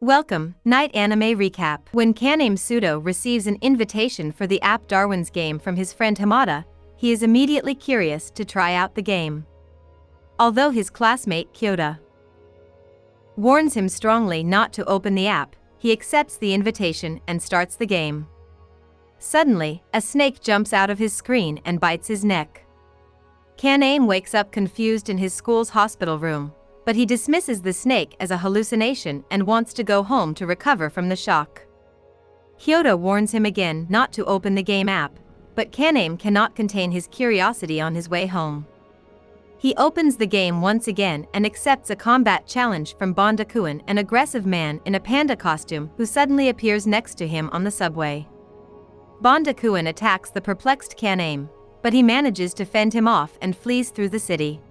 Welcome, Night Anime Recap. When Kaname Sudo receives an invitation for the app Darwin's Game from his friend Hamada, he is immediately curious to try out the game. Although his classmate Kyota warns him strongly not to open the app, he accepts the invitation and starts the game. Suddenly, a snake jumps out of his screen and bites his neck. Kaname wakes up confused in his school's hospital room, but he dismisses the snake as a hallucination and wants to go home to recover from the shock. Kyota warns him again not to open the game app, but Kaname cannot contain his curiosity on his way home. He opens the game once again and accepts a combat challenge from Bondakuin, an aggressive man in a panda costume who suddenly appears next to him on the subway. Bondakuin attacks the perplexed Kaname, but he manages to fend him off and flees through the city.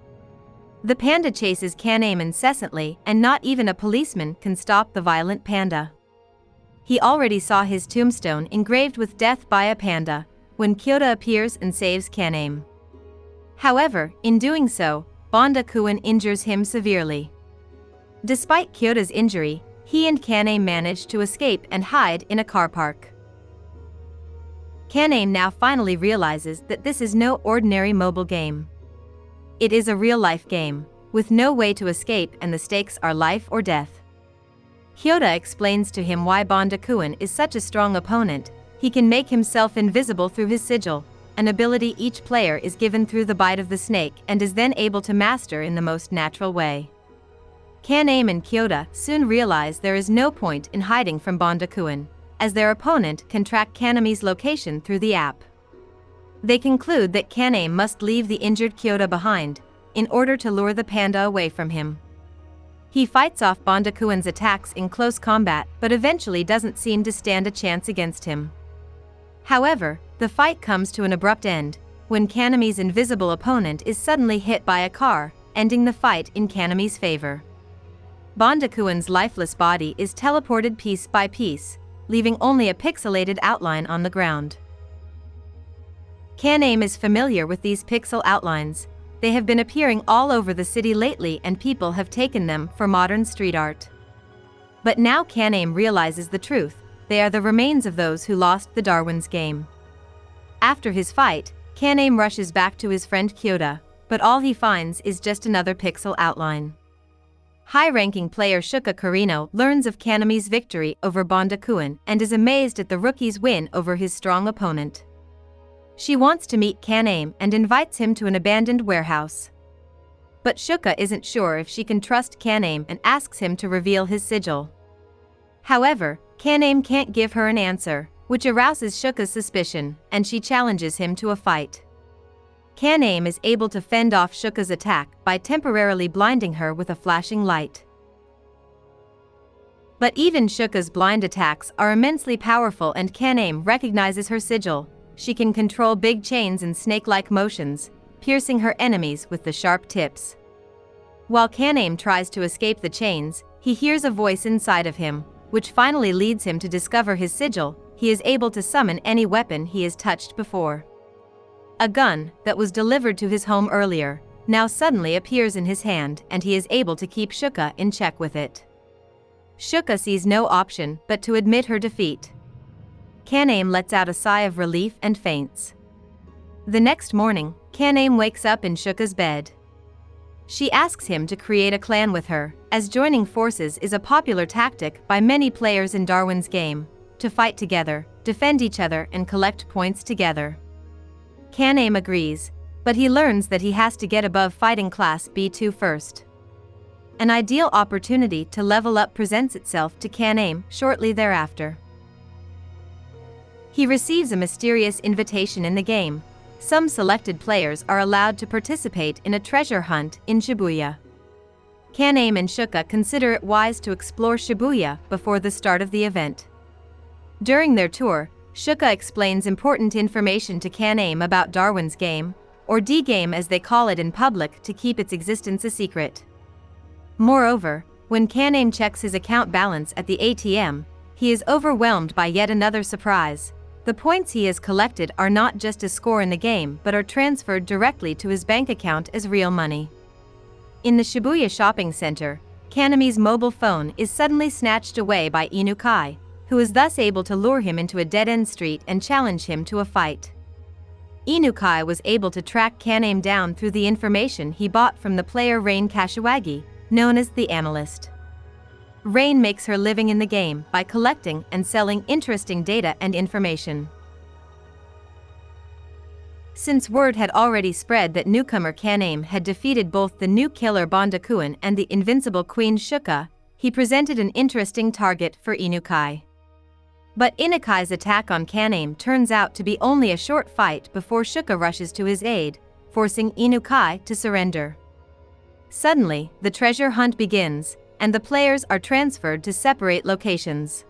The panda chases Kaname incessantly, and not even a policeman can stop the violent panda. He already saw his tombstone engraved with death by a panda, when Kyota appears and saves Kaname. However, in doing so, Bondakuin injures him severely. Despite Kyota's injury, he and Kaname manage to escape and hide in a car park. Kaname now finally realizes that this is no ordinary mobile game. It is a real-life game, with no way to escape, and the stakes are life or death. Kyota explains to him why Bondakuin is such a strong opponent. He can make himself invisible through his sigil, an ability each player is given through the bite of the snake and is then able to master in the most natural way. Kaname and Kyota soon realize there is no point in hiding from Bondakuin, as their opponent can track Kaname's location through the app. They conclude that Kaname must leave the injured Kyota behind, in order to lure the panda away from him. He fights off Bondakuin's attacks in close combat, but eventually doesn't seem to stand a chance against him. However, the fight comes to an abrupt end, when Kaname's invisible opponent is suddenly hit by a car, ending the fight in Kaname's favor. Bondakuin's lifeless body is teleported piece by piece, leaving only a pixelated outline on the ground. Kaname is familiar with these pixel outlines. They have been appearing all over the city lately and people have taken them for modern street art. But now Kaname realizes the truth: they are the remains of those who lost the Darwin's Game. After his fight, Kaname rushes back to his friend Kyota, but all he finds is just another pixel outline. High-ranking player Shuka Karino learns of Kaname's victory over Bondakuin and is amazed at the rookie's win over his strong opponent. She wants to meet Kaname and invites him to an abandoned warehouse. But Shuka isn't sure if she can trust Kaname and asks him to reveal his sigil. However, Kaname can't give her an answer, which arouses Shuka's suspicion, and she challenges him to a fight. Kaname is able to fend off Shuka's attack by temporarily blinding her with a flashing light. But even Shuka's blind attacks are immensely powerful and Kaname recognizes her sigil. She can control big chains and snake-like motions, piercing her enemies with the sharp tips. While Kaname tries to escape the chains, he hears a voice inside of him, which finally leads him to discover his sigil. He is able to summon any weapon he has touched before. A gun that was delivered to his home earlier now suddenly appears in his hand and he is able to keep Shuka in check with it. Shuka sees no option but to admit her defeat. Kaname lets out a sigh of relief and faints. The next morning, Kaname wakes up in Shuka's bed. She asks him to create a clan with her, as joining forces is a popular tactic by many players in Darwin's Game, to fight together, defend each other and collect points together. Kaname agrees, but he learns that he has to get above fighting class B2 first. An ideal opportunity to level up presents itself to Kaname shortly thereafter. He receives a mysterious invitation in the game. Some selected players are allowed to participate in a treasure hunt in Shibuya. Kaname and Shuka consider it wise to explore Shibuya before the start of the event. During their tour, Shuka explains important information to Kaname about Darwin's Game, or D-Game as they call it in public, to keep its existence a secret. Moreover, when Kaname checks his account balance at the ATM, he is overwhelmed by yet another surprise. The points he has collected are not just a score in the game but are transferred directly to his bank account as real money. In the Shibuya shopping center, Kanami's mobile phone is suddenly snatched away by Inukai, who is thus able to lure him into a dead-end street and challenge him to a fight. Inukai was able to track Kaname down through the information he bought from the player Rain Kashiwagi, known as the Analyst. Rain makes her living in the game by collecting and selling interesting data and information. Since word had already spread that newcomer Kaname had defeated both the new killer Bondakuin and the invincible Queen Shuka, he presented an interesting target for Inukai. But Inukai's attack on Kaname turns out to be only a short fight before Shuka rushes to his aid, forcing Inukai to surrender. Suddenly, the treasure hunt begins, and the players are transferred to separate locations.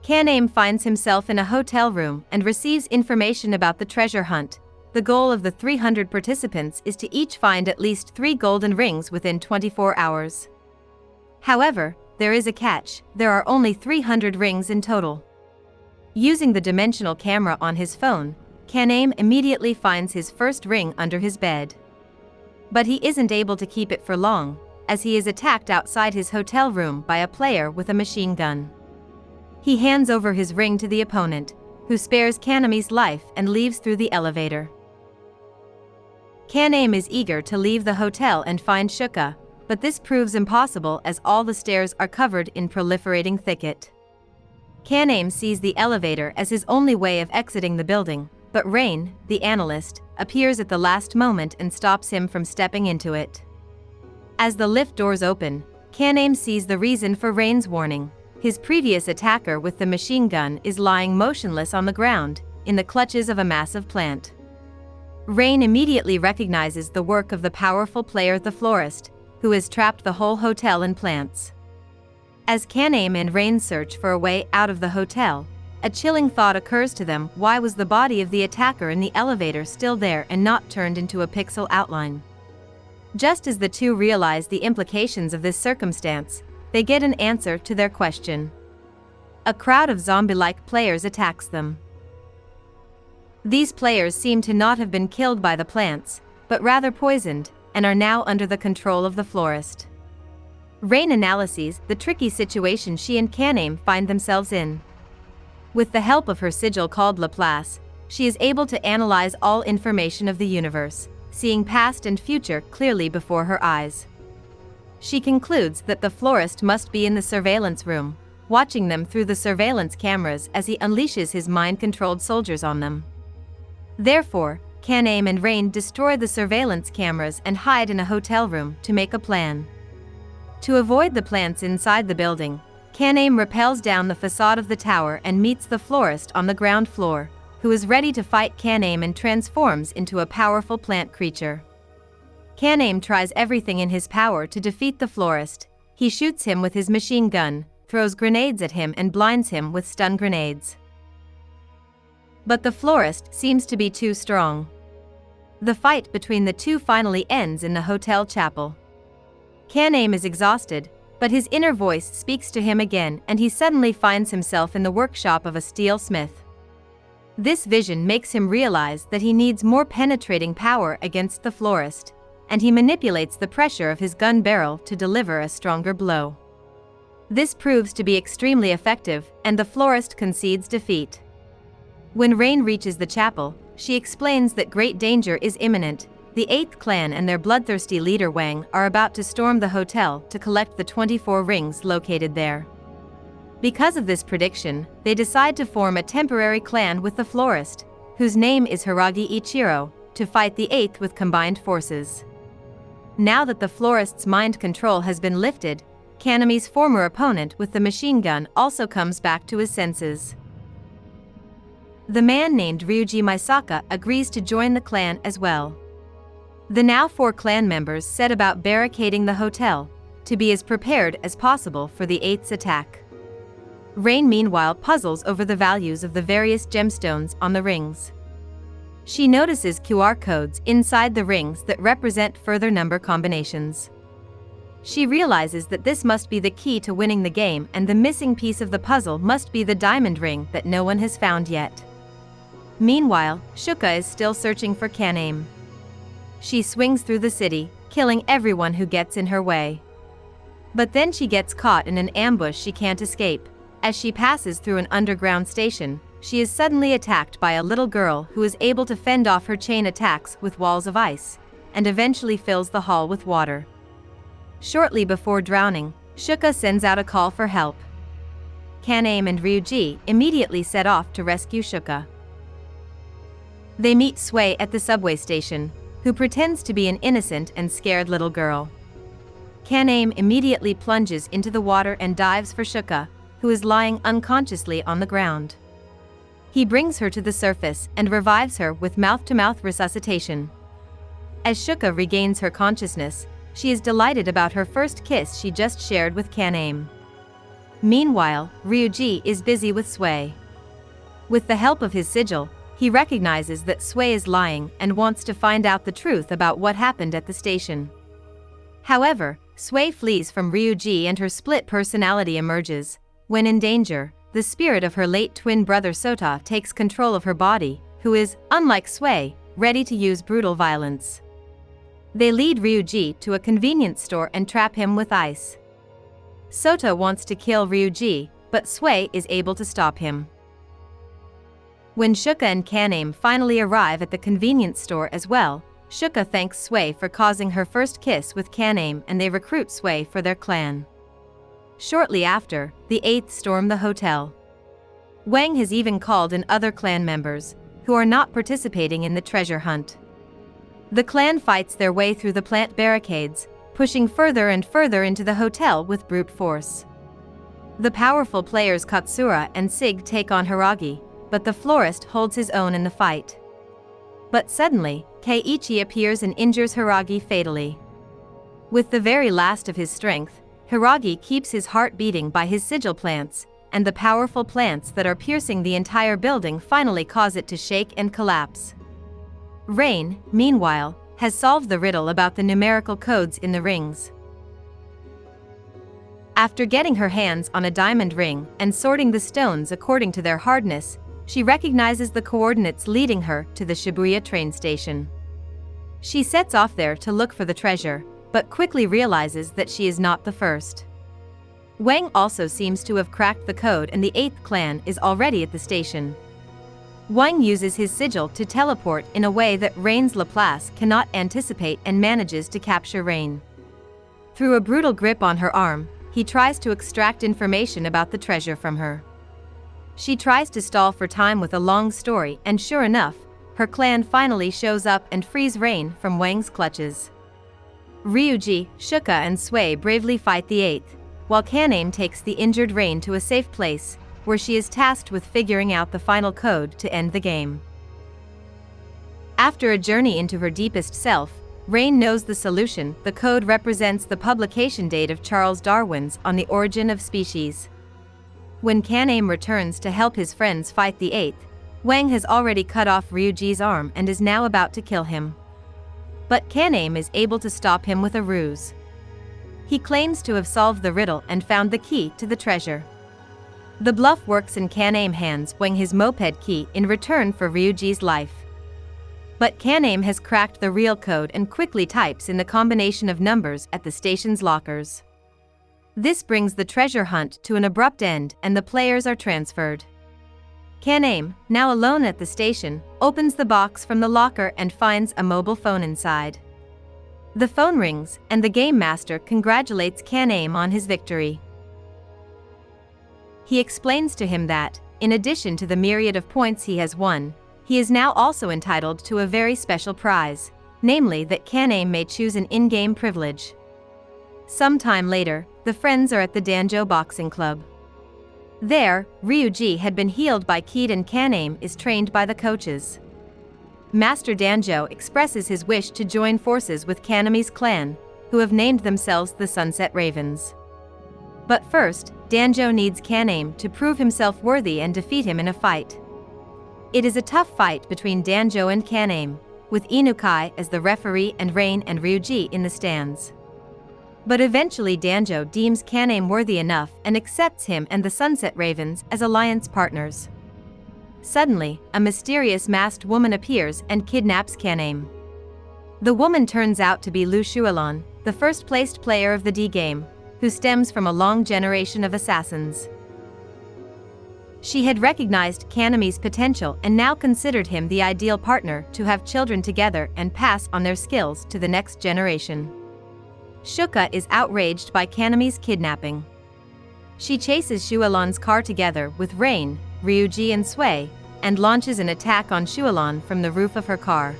Kaname finds himself in a hotel room and receives information about the treasure hunt. The goal of the 300 participants is to each find at least 3 golden rings within 24 hours. However, there is a catch: there are only 300 rings in total. Using the dimensional camera on his phone, Kaname immediately finds his first ring under his bed. But he isn't able to keep it for long, as he is attacked outside his hotel room by a player with a machine gun. He hands over his ring to the opponent, who spares Kaname's life and leaves through the elevator. Kaname is eager to leave the hotel and find Shuka, but this proves impossible as all the stairs are covered in proliferating thicket. Kaname sees the elevator as his only way of exiting the building, but Rain, the Analyst, appears at the last moment and stops him from stepping into it. As the lift doors open, Kaname sees the reason for Rain's warning. His previous attacker with the machine gun is lying motionless on the ground, in the clutches of a massive plant. Rain immediately recognizes the work of the powerful player the Florist, who has trapped the whole hotel in plants. As Kaname and Rain search for a way out of the hotel, a chilling thought occurs to them: why was the body of the attacker in the elevator still there and not turned into a pixel outline? Just as the two realize the implications of this circumstance, they get an answer to their question. A crowd of zombie-like players attacks them. These players seem to not have been killed by the plants, but rather poisoned, and are now under the control of the Florist. Rain analyses the tricky situation she and Kaname find themselves in. With the help of her sigil called Laplace, she is able to analyze all information of the universe, seeing past and future clearly before her eyes. She concludes that the Florist must be in the surveillance room, watching them through the surveillance cameras as he unleashes his mind-controlled soldiers on them. Therefore, Kaname and Rain destroy the surveillance cameras and hide in a hotel room to make a plan. To avoid the plants inside the building, Kaname rappels down the facade of the tower and meets the Florist on the ground floor, who is ready to fight Kaname and transforms into a powerful plant creature. Kaname tries everything in his power to defeat the Florist. He shoots him with his machine gun, throws grenades at him and blinds him with stun grenades. But the Florist seems to be too strong. The fight between the two finally ends in the hotel chapel. Kaname is exhausted, but his inner voice speaks to him again and he suddenly finds himself in the workshop of a steel smith. This vision makes him realize that he needs more penetrating power against the Florist, and he manipulates the pressure of his gun barrel to deliver a stronger blow. This proves to be extremely effective, and the Florist concedes defeat. When Rain reaches the chapel, she explains that great danger is imminent. The 8th clan and their bloodthirsty leader Wang are about to storm the hotel to collect the 24 rings located there. Because of this prediction, they decide to form a temporary clan with the Florist, whose name is Hiragi Ichiro, to fight the 8th with combined forces. Now that the Florist's mind control has been lifted, Kaname's former opponent with the machine gun also comes back to his senses. The man named Ryuji Maisaka agrees to join the clan as well. The now 4 clan members set about barricading the hotel, to be as prepared as possible for the 8th's attack. Rain meanwhile puzzles over the values of the various gemstones on the rings. She notices QR codes inside the rings that represent further number combinations. She realizes that this must be the key to winning the game, and the missing piece of the puzzle must be the diamond ring that no one has found yet. Meanwhile, Shuka is still searching for Kaname. She swings through the city, killing everyone who gets in her way. But then she gets caught in an ambush she can't escape. As she passes through an underground station, she is suddenly attacked by a little girl who is able to fend off her chain attacks with walls of ice, and eventually fills the hall with water. Shortly before drowning, Shuka sends out a call for help. Kanaim and Ryuji immediately set off to rescue Shuka. They meet Sui at the subway station, who pretends to be an innocent and scared little girl. Kanaim immediately plunges into the water and dives for Shuka, who is lying unconsciously on the ground. He brings her to the surface and revives her with mouth-to-mouth resuscitation. As Shuka regains her consciousness, she is delighted about her first kiss she just shared with Kanaim. Meanwhile, Ryuji is busy with Sui. With the help of his sigil, he recognizes that Sui is lying and wants to find out the truth about what happened at the station. However, Sui flees from Ryuji and her split personality emerges. When in danger, the spirit of her late twin brother Sota takes control of her body, who is, unlike Sui, ready to use brutal violence. They lead Ryuji to a convenience store and trap him with ice. Sota wants to kill Ryuji, but Sui is able to stop him. When Shuka and Kanaim finally arrive at the convenience store as well, Shuka thanks Sui for causing her first kiss with Kanaim and they recruit Sui for their clan. Shortly after, the 8th storm the hotel. Wang has even called in other clan members, who are not participating in the treasure hunt. The clan fights their way through the plant barricades, pushing further and further into the hotel with brute force. The powerful players Katsura and Sig take on Hiragi, but the florist holds his own in the fight. But suddenly, Keiichi appears and injures Hiragi fatally. With the very last of his strength, Hiragi keeps his heart beating by his sigil plants, and the powerful plants that are piercing the entire building finally cause it to shake and collapse. Rain, meanwhile, has solved the riddle about the numerical codes in the rings. After getting her hands on a diamond ring and sorting the stones according to their hardness, she recognizes the coordinates leading her to the Shibuya train station. She sets off there to look for the treasure, but quickly realizes that she is not the first. Wang also seems to have cracked the code and the 8th clan is already at the station. Wang uses his sigil to teleport in a way that Rain's Laplace cannot anticipate and manages to capture Rain. Through a brutal grip on her arm, he tries to extract information about the treasure from her. She tries to stall for time with a long story and sure enough, her clan finally shows up and frees Rain from Wang's clutches. Ryuji, Shuka and Sui bravely fight the 8th, while Kanaim takes the injured Rain to a safe place, where she is tasked with figuring out the final code to end the game. After a journey into her deepest self, Rain knows the solution. The code represents the publication date of Charles Darwin's On the Origin of Species. When Kanaim returns to help his friends fight the 8th, Wang has already cut off Ryuji's arm and is now about to kill him. But Kanaim is able to stop him with a ruse. He claims to have solved the riddle and found the key to the treasure. The bluff works and Kanaim hands Wang his moped key in return for Ryuji's life. But Kanaim has cracked the real code and quickly types in the combination of numbers at the station's lockers. This brings the treasure hunt to an abrupt end and the players are transferred. Kanaim, now alone at the station, opens the box from the locker and finds a mobile phone inside. The phone rings, and the game master congratulates Kanaim on his victory. He explains to him that, in addition to the myriad of points he has won, he is now also entitled to a very special prize, namely that Kanaim may choose an in-game privilege. Sometime later, the friends are at the Danjo Boxing Club. There, Ryuji had been healed by Keed and Kanaim is trained by the coaches. Master Danjo expresses his wish to join forces with Kanami's clan, who have named themselves the Sunset Ravens. But first, Danjo needs Kanaim to prove himself worthy and defeat him in a fight. It is a tough fight between Danjo and Kanaim, with Inukai as the referee and Rain and Ryuji in the stands. But eventually Danjo deems Kanaim worthy enough and accepts him and the Sunset Ravens as alliance partners. Suddenly, a mysterious masked woman appears and kidnaps Kanaim. The woman turns out to be Lu Shuilon, the first-placed player of the D game, who stems from a long generation of assassins. She had recognized Kanami's potential and now considered him the ideal partner to have children together and pass on their skills to the next generation. Shuka is outraged by Kanami's kidnapping. She chases Shualon's car together with Rain, Ryuji and Sui, and launches an attack on Shualon from the roof of her car.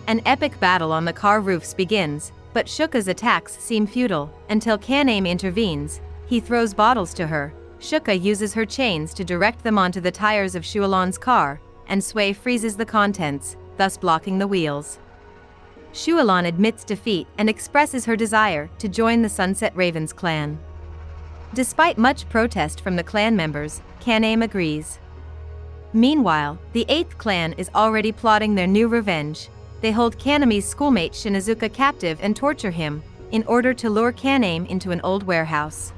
An epic battle on the car roofs begins, but Shuka's attacks seem futile, until Kaname intervenes. He throws bottles to her. Shuka uses her chains to direct them onto the tires of Shualon's car, and Sui freezes the contents, thus blocking the wheels. Shualon admits defeat and expresses her desire to join the Sunset Ravens clan. Despite much protest from the clan members, Kaname agrees. Meanwhile, the 8th clan is already plotting their new revenge. They hold Kanami's schoolmate Shinazuka captive and torture him, in order to lure Kaname into an old warehouse.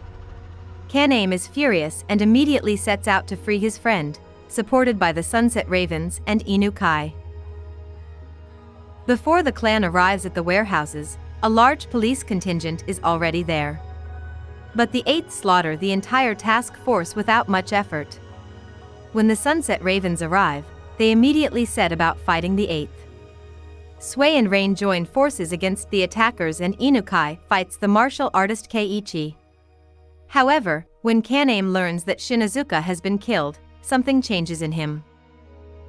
Kaname is furious and immediately sets out to free his friend, supported by the Sunset Ravens and Inu Kai. Before the clan arrives at the warehouses, a large police contingent is already there. But the 8th slaughter the entire task force without much effort. When the Sunset Ravens arrive, they immediately set about fighting the 8th. Sui and Rain join forces against the attackers and Inukai fights the martial artist Keiichi. However, when Kaname learns that Shinazuka has been killed, something changes in him.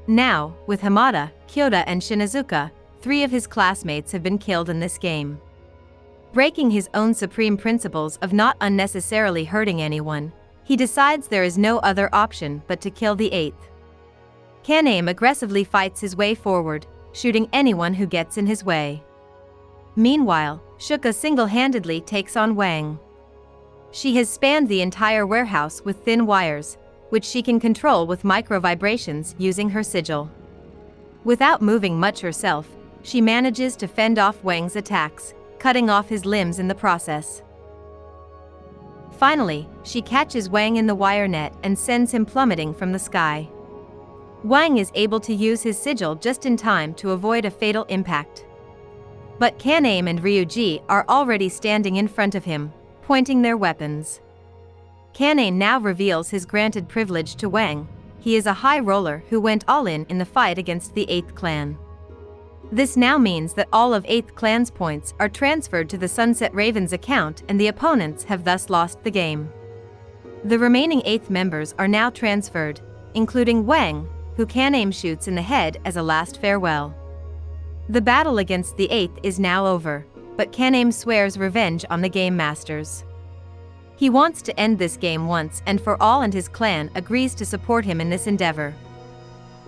Now, with Hamada, Kyoda and Shinazuka, 3 of his classmates have been killed in this game. Breaking his own supreme principles of not unnecessarily hurting anyone, he decides there is no other option but to kill the 8th. Kaname aggressively fights his way forward, shooting anyone who gets in his way. Meanwhile, Shuka single-handedly takes on Wang. She has spanned the entire warehouse with thin wires, which she can control with micro-vibrations using her sigil. Without moving much herself, she manages to fend off Wang's attacks, cutting off his limbs in the process. Finally, she catches Wang in the wire net and sends him plummeting from the sky. Wang is able to use his sigil just in time to avoid a fatal impact. But Kaname and Ryuji are already standing in front of him, pointing their weapons. Kaname now reveals his granted privilege to Wang. He is a high roller who went all in the fight against the 8th clan. This now means that all of 8th clan's points are transferred to the Sunset Ravens account and the opponents have thus lost the game. The remaining 8th members are now transferred, including Wang, who Kaname shoots in the head as a last farewell. The battle against the 8th is now over, but Kaname swears revenge on the game masters. He wants to end this game once and for all, and his clan agrees to support him in this endeavor.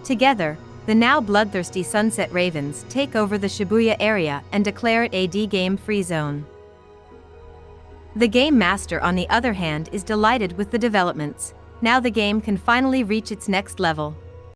Together, the now bloodthirsty Sunset Ravens take over the Shibuya area and declare it a game-free zone. The game master, on the other hand, is delighted with the developments. Now the game can finally reach its next level.